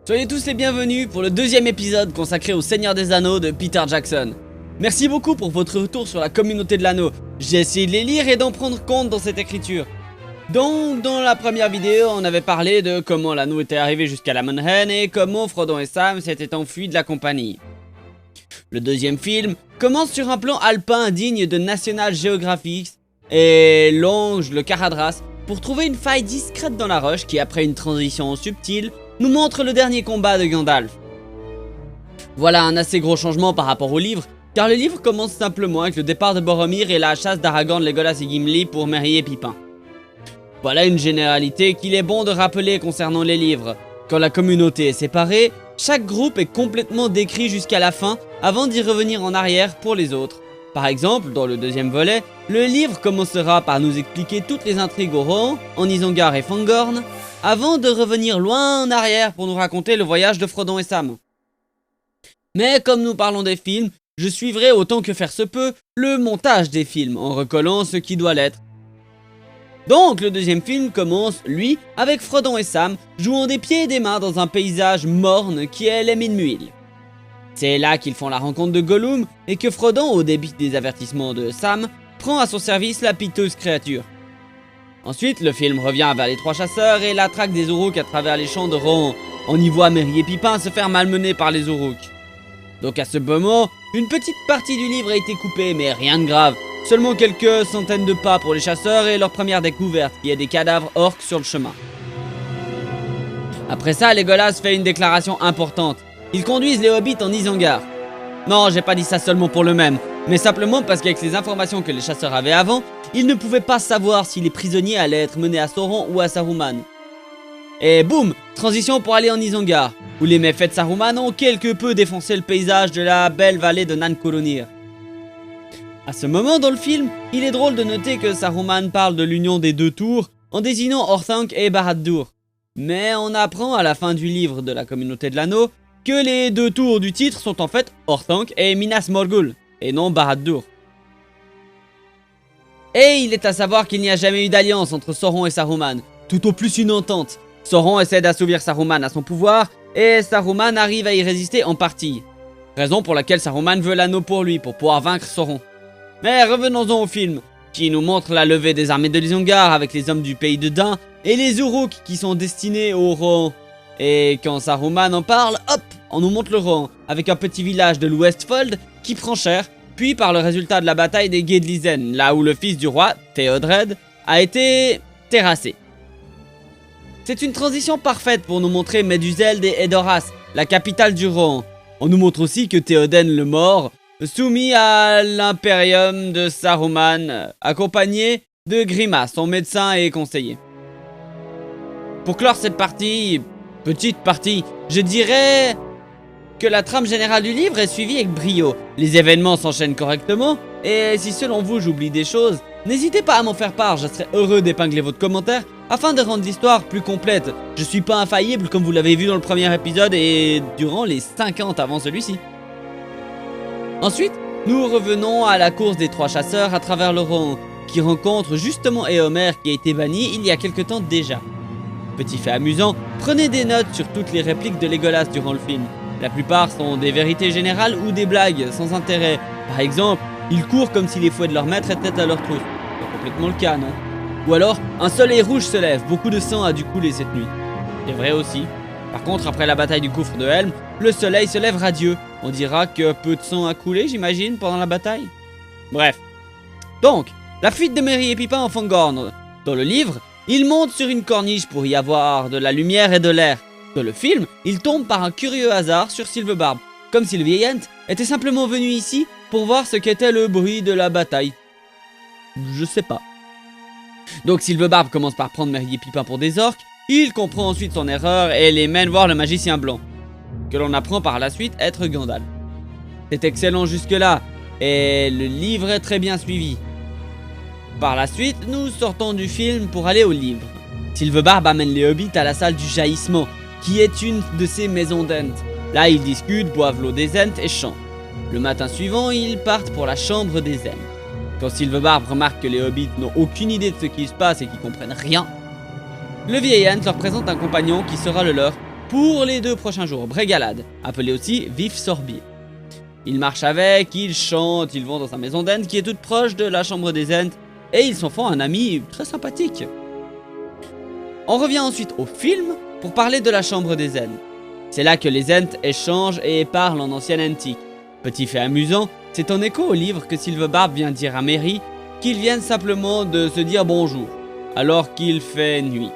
Soyez tous les bienvenus pour le deuxième épisode consacré au Seigneur des Anneaux de Peter Jackson. Merci beaucoup pour votre retour sur la communauté de l'anneau. J'ai essayé de les lire et d'en prendre compte dans cette écriture. Donc, dans la première vidéo, on avait parlé de comment l'anneau était arrivé jusqu'à la Moonhen et comment Frodon et Sam s'étaient enfuis de la compagnie. Le deuxième film commence sur un plan alpin digne de National Geographic et longe le Caradhras pour trouver une faille discrète dans la roche qui, après une transition subtile, nous montre le dernier combat de Gandalf. Voilà un assez gros changement par rapport au livre, car le livre commence simplement avec le départ de Boromir et la chasse d'Aragorn, Legolas et Gimli pour Merry et Pippin. Voilà une généralité qu'il est bon de rappeler concernant les livres. Quand la communauté est séparée, chaque groupe est complètement décrit jusqu'à la fin avant d'y revenir en arrière pour les autres. Par exemple, dans le deuxième volet, le livre commencera par nous expliquer toutes les intrigues au Rohan, en Isengard et Fangorn, avant de revenir loin en arrière pour nous raconter le voyage de Frodon et Sam. Mais comme nous parlons des films, je suivrai autant que faire se peut le montage des films en recollant ce qui doit l'être. Donc le deuxième film commence, lui, avec Frodon et Sam jouant des pieds et des mains dans un paysage morne qui est les Mines-Muil. C'est là qu'ils font la rencontre de Gollum et que Frodon, au débit des avertissements de Sam, prend à son service la piteuse créature. Ensuite, le film revient vers les trois chasseurs et la traque des Uruks à travers les champs de Rohan. On y voit Merry et Pippin se faire malmener par les Uruks. Donc à ce moment, une petite partie du livre a été coupée, mais rien de grave. Seulement quelques centaines de pas pour les chasseurs et leur première découverte, qui est des cadavres orques sur le chemin. Après ça, Legolas fait une déclaration importante. Ils conduisent les hobbits en Isengard. Non, j'ai pas dit ça seulement pour le même, mais simplement parce qu'avec les informations que les chasseurs avaient avant, ils ne pouvaient pas savoir si les prisonniers allaient être menés à Sauron ou à Saruman. Et boum, transition pour aller en Isengard, où les méfaits de Saruman ont quelque peu défoncé le paysage de la belle vallée de Nan Colonir. À ce moment dans le film, il est drôle de noter que Saruman parle de l'union des deux tours en désignant Orthanc et Barad-dûr. Mais on apprend à la fin du livre de la communauté de l'anneau que les deux tours du titre sont en fait Orthanc et Minas Morgul, et non Barad-dûr. Et il est à savoir qu'il n'y a jamais eu d'alliance entre Sauron et Saruman, tout au plus une entente. Sauron essaie d'assouvir Saruman à son pouvoir, et Saruman arrive à y résister en partie. Raison pour laquelle Saruman veut l'anneau pour lui, pour pouvoir vaincre Sauron. Mais revenons-en au film, qui nous montre la levée des armées de l'Isengard avec les hommes du pays de Dain et les Uruks qui sont destinés au Rohan. Et quand Saruman en parle, hop, on nous montre le Rohan, avec un petit village de l'Westfold qui prend cher, puis par le résultat de la bataille des Gedlisen, là où le fils du roi, Théodred, a été terrassé. C'est une transition parfaite pour nous montrer Meduseld et Edoras, la capitale du Rohan. On nous montre aussi que Théoden le Mort, soumis à l'impérium de Saruman, accompagné de Grima, son médecin et conseiller. Pour clore cette partie, petite partie, je dirais que la trame générale du livre est suivie avec brio. Les événements s'enchaînent correctement, et si selon vous j'oublie des choses, n'hésitez pas à m'en faire part, je serai heureux d'épingler votre commentaire afin de rendre l'histoire plus complète. Je suis pas infaillible comme vous l'avez vu dans le premier épisode et durant les 50 avant celui-ci. Ensuite, nous revenons à la course des trois chasseurs à travers le Rohan, qui rencontrent justement Éomer qui a été banni il y a quelque temps déjà. Petit fait amusant, prenez des notes sur toutes les répliques de Legolas durant le film. La plupart sont des vérités générales ou des blagues sans intérêt. Par exemple, ils courent comme si les fouets de leur maître étaient à leur trousse. C'est complètement le cas, non? Ou alors, un soleil rouge se lève, beaucoup de sang a dû couler cette nuit. C'est vrai aussi. Par contre, après la bataille du gouffre de Helm, le soleil se lève radieux. On dira que peu de sang a coulé, j'imagine, pendant la bataille. Bref. Donc, la fuite de Merry et Pippin en Fangorn. Dans le livre, ils montent sur une corniche pour y avoir de la lumière et de l'air. Dans le film, ils tombent par un curieux hasard sur Sylvebarb, comme si le vieil Ent était simplement venu ici pour voir ce qu'était le bruit de la bataille. Je sais pas. Donc Sylvebarb commence par prendre Merry et Pippin pour des orques, il comprend ensuite son erreur et les mène voir le magicien blanc, que l'on apprend par la suite être Gandalf. C'est excellent jusque-là, et le livre est très bien suivi. Par la suite, nous sortons du film pour aller au livre. Sylvebarb amène les hobbits à la salle du jaillissement, qui est une de ces maisons d'Ent. Là, ils discutent, boivent l'eau des Ents et chantent. Le matin suivant, ils partent pour la chambre des Ents. Quand Sylvebarb remarque que les hobbits n'ont aucune idée de ce qui se passe et qu'ils comprennent rien, le vieil Ent leur présente un compagnon qui sera le leur, pour les 2 prochains jours, Brégalade, appelé aussi Vif Sorbier. Ils marchent avec, ils chantent, ils vont dans sa maison d'Ent qui est toute proche de la chambre des Ents et ils s'en font un ami très sympathique. On revient ensuite au film pour parler de la chambre des Ents. C'est là que les Ents échangent et parlent en ancien Entique. Petit fait amusant, c'est en écho au livre que Silverbarb vient dire à Merry qu'ils viennent simplement de se dire bonjour, alors qu'il fait nuit.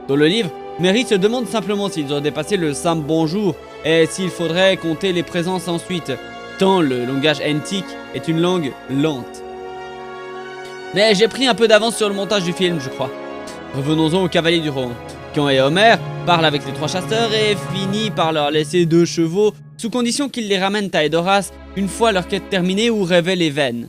Dans le livre, Merry se demande simplement s'ils ont dépassé le simple bonjour et s'il faudrait compter les présences ensuite, tant le langage Entique est une langue lente. Mais j'ai pris un peu d'avance sur le montage du film, je crois. Revenons-en aux Cavaliers du Rohan. Kian et Homer parlent avec les 3 chasseurs et finit par leur laisser 2 chevaux, sous condition qu'ils les ramènent à Edoras une fois leur quête terminée ou révèlent les veines.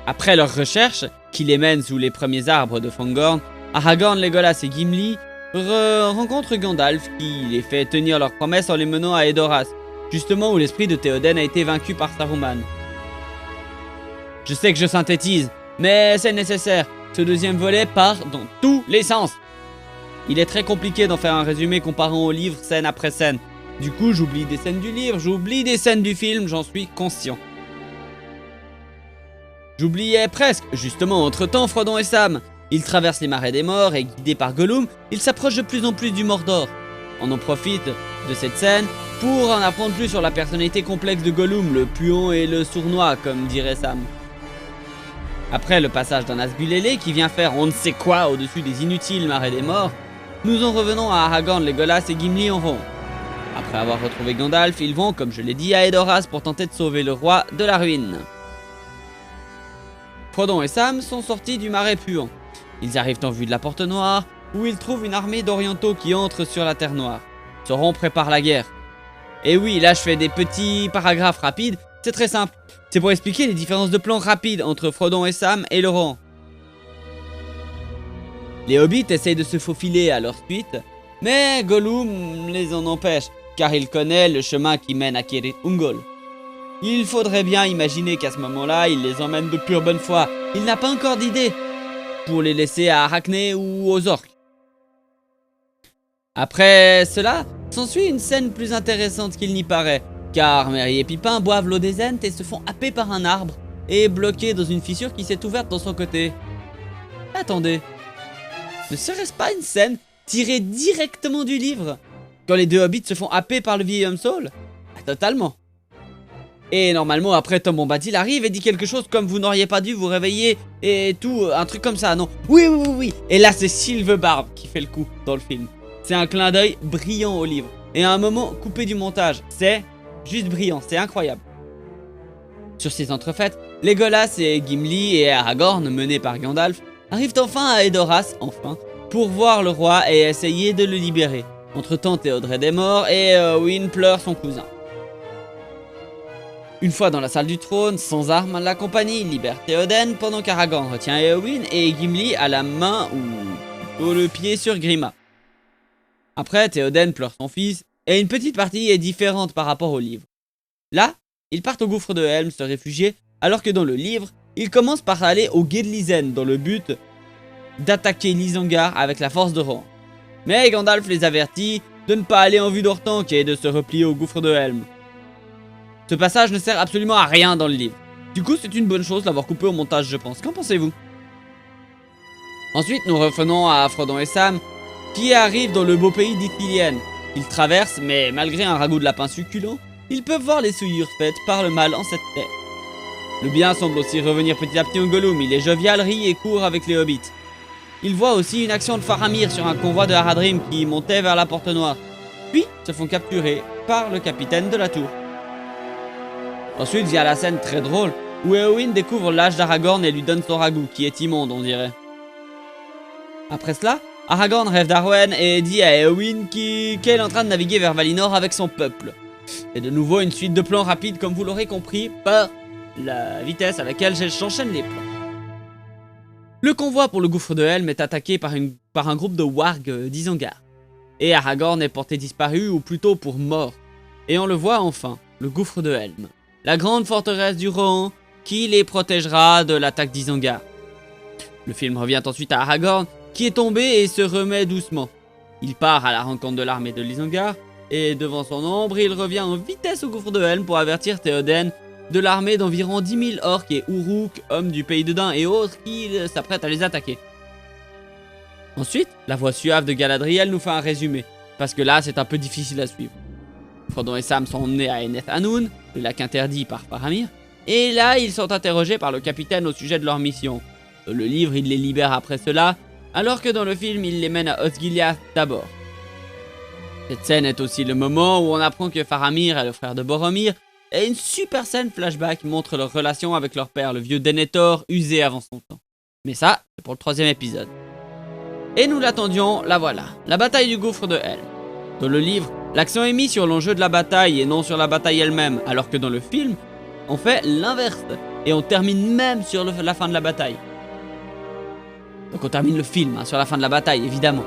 Après leurs recherches, qui les mènent sous les premiers arbres de Fangorn, Aragorn, Legolas et Gimli rencontrent Gandalf qui les fait tenir leurs promesses en les menant à Edoras, justement où l'esprit de Théoden a été vaincu par Saruman. Je sais que je synthétise, mais c'est nécessaire, ce deuxième volet part dans tous les sens. Il est très compliqué d'en faire un résumé comparant au livre scène après scène. Du coup, j'oublie des scènes du livre, j'oublie des scènes du film, j'en suis conscient. J'oubliais presque, justement, entre-temps, Frodon et Sam. Ils traversent les marais des morts et, guidés par Gollum, ils s'approchent de plus en plus du Mordor. On en profite de cette scène pour en apprendre plus sur la personnalité complexe de Gollum, le puant et le sournois, comme dirait Sam. Après le passage d'un Nazgûl ailé qui vient faire on ne sait quoi au-dessus des inutiles marais des morts, nous en revenons à Aragorn, Legolas et Gimli en rond. Après avoir retrouvé Gandalf, ils vont, comme je l'ai dit, à Edoras pour tenter de sauver le roi de la ruine. Frodon et Sam sont sortis du marais puant. Ils arrivent en vue de la Porte Noire, où ils trouvent une armée d'orientaux qui entre sur la Terre Noire. Sauron prépare la guerre. Et oui, là je fais des petits paragraphes rapides, c'est très simple. C'est pour expliquer les différences de plans rapides entre Frodon et Sam et le Rohan. Les hobbits essayent de se faufiler à leur suite, mais Gollum les en empêche, car il connaît le chemin qui mène à Cirith Ungol. Il faudrait bien imaginer qu'à ce moment-là, il les emmène de pure bonne foi. Il n'a pas encore d'idée pour les laisser à Arachné ou aux orques. Après cela, s'ensuit une scène plus intéressante qu'il n'y paraît, car Merry et Pippin boivent l'eau des Ents et se font happer par un arbre et bloqués dans une fissure qui s'est ouverte dans son côté. Attendez, ne serait-ce pas une scène tirée directement du livre, quand les 2 hobbits se font happer par le vieil homme Saul? Totalement. Et normalement après Tom Bombadil arrive et dit quelque chose comme vous n'auriez pas dû vous réveiller et tout, un truc comme ça, non? Oui. Et là c'est Silverbarb qui fait le coup dans le film. C'est un clin d'œil brillant au livre. Et à un moment coupé du montage. C'est juste brillant, c'est incroyable. Sur ces entrefaites, Legolas et Gimli et Aragorn, menés par Gandalf, arrivent enfin à Edoras, pour voir le roi et essayer de le libérer. Entre-temps, Théodred est mort et Éowyn pleure son cousin. Une fois dans la salle du trône, sans armes, la compagnie libère Théoden pendant qu'Aragorn retient Éowyn et Gimli a la main ou plutôt le pied sur Grima. Après, Théoden pleure son fils et une petite partie est différente par rapport au livre. Là, ils partent au gouffre de Helm se réfugier, alors que dans le livre, ils commencent par aller au gué de Lisen dans le but d'attaquer l'Isengard avec la force de Rohan. Mais Gandalf les avertit de ne pas aller en vue d'Orthanc et de se replier au gouffre de Helm. Ce passage ne sert absolument à rien dans le livre. Du coup, c'est une bonne chose d'avoir coupé au montage, je pense. Qu'en pensez-vous? Ensuite, nous revenons à Frodon et Sam, qui arrivent dans le beau pays d'Ithilien. Ils traversent, mais malgré un ragoût de lapin succulent, ils peuvent voir les souillures faites par le mal en cette terre. Le bien semble aussi revenir petit à petit au Gollum. Il est jovial, rit et court avec les hobbits. Ils voient aussi une action de Faramir sur un convoi de Haradrim qui montait vers la Porte Noire. Puis se font capturer par le capitaine de la tour. Ensuite vient la scène très drôle où Éowyn découvre l'âge d'Aragorn et lui donne son ragoût, qui est immonde on dirait. Après cela, Aragorn rêve d'Arwen et dit à Éowyn qu'elle est en train de naviguer vers Valinor avec son peuple. Et de nouveau une suite de plans rapides comme vous l'aurez compris par la vitesse à laquelle j'enchaîne les plans. Le convoi pour le gouffre de Helm est attaqué par un groupe de wargs d'Isengard. Et Aragorn est porté disparu ou plutôt pour mort. Et on le voit enfin, le gouffre de Helm. La grande forteresse du Rohan qui les protégera de l'attaque d'Isengard. Le film revient ensuite à Aragorn qui est tombé et se remet doucement. Il part à la rencontre de l'armée de l'Isengard, et devant son ombre, il revient en vitesse au gouffre de Helm pour avertir Théoden de l'armée d'environ 10 000 orques et Uruk, hommes du pays de Dain et autres, qui s'apprêtent à les attaquer. Ensuite, la voix suave de Galadriel nous fait un résumé, parce que là c'est un peu difficile à suivre. Frodon et Sam sont emmenés à Eneth Anun, le lac interdit par Faramir, et là ils sont interrogés par le capitaine au sujet de leur mission. Dans le livre, il les libère après cela, alors que dans le film, il les mène à Osgiliath d'abord. Cette scène est aussi le moment où on apprend que Faramir est le frère de Boromir, et une super scène flashback montre leur relation avec leur père, le vieux Denethor, usé avant son temps. Mais ça, c'est pour le 3e épisode. Et nous l'attendions, la voilà, la bataille du gouffre de Helm. Dans le livre, l'accent est mis sur l'enjeu de la bataille et non sur la bataille elle-même, alors que dans le film, on fait l'inverse, et on termine même sur la fin de la bataille. Donc on termine le film sur la fin de la bataille, évidemment.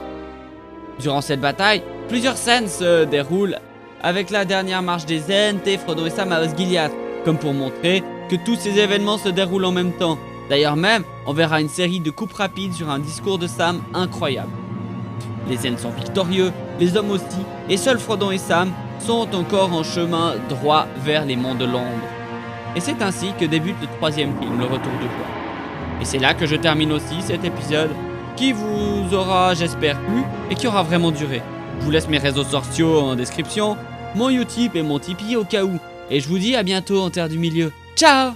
Durant cette bataille, plusieurs scènes se déroulent avec la dernière marche des Ents et Frodon et Sam à Osgiliath, comme pour montrer que tous ces événements se déroulent en même temps. D'ailleurs même, on verra une série de coupes rapides sur un discours de Sam incroyable. Les Ents sont victorieux, les hommes aussi, et seuls Frodon et Sam sont encore en chemin droit vers les monts de l'ombre. Et c'est ainsi que débute le 3e film, le retour du roi. Et c'est là que je termine aussi cet épisode, qui vous aura, j'espère, plu, et qui aura vraiment duré. Je vous laisse mes réseaux sociaux en description, mon Utip et mon Tipeee au cas où. Et je vous dis à bientôt en Terre du Milieu. Ciao!